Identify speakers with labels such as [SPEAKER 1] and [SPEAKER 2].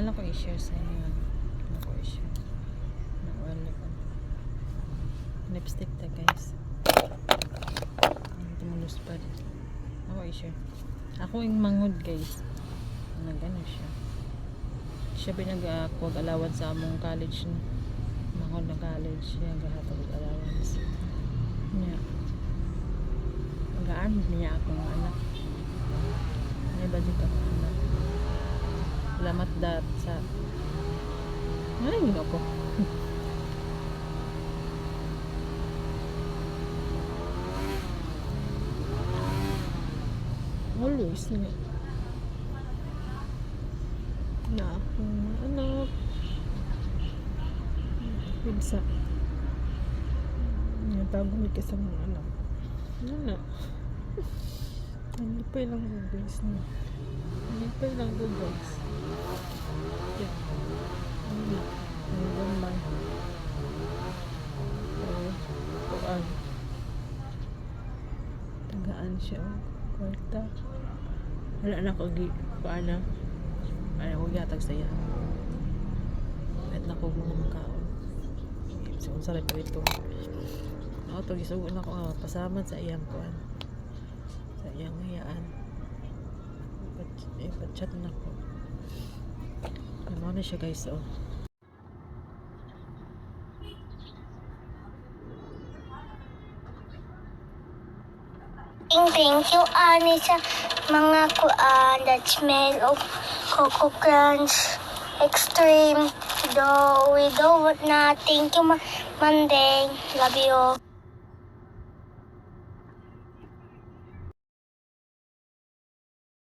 [SPEAKER 1] Wala ko i-share sa inyo. Wala ko i-share. Wala ko. Lipstick ta guys. Tumulus pa rin. Ako i-share. Ako yung mangod guys. Nagano siya. Siya pinag-allowance sa among college. Mangod na college. Siya gahatag allowance. Niya. Mag-aarm niya akong anak. Niya ba dito akong anak? Salamat dat sa ay hindi ako always na akong anak pinsa natagumit ka sa mga anak na hindi pa lang ko guys hindi pa lang ko guys tagaan siya kwarta wala na ko paano ano ko gatag saya at na ko mga makaon so kung sarap ito ako to gisugo na ko pasaman sa iyang kuan sa iyang hayaan chat na ko ano na siya guys
[SPEAKER 2] Thank you, Ani, sa mga kuan that smell of Coco Crunch Extreme. Though we don't want na. Thank you, Mandeng. Love you.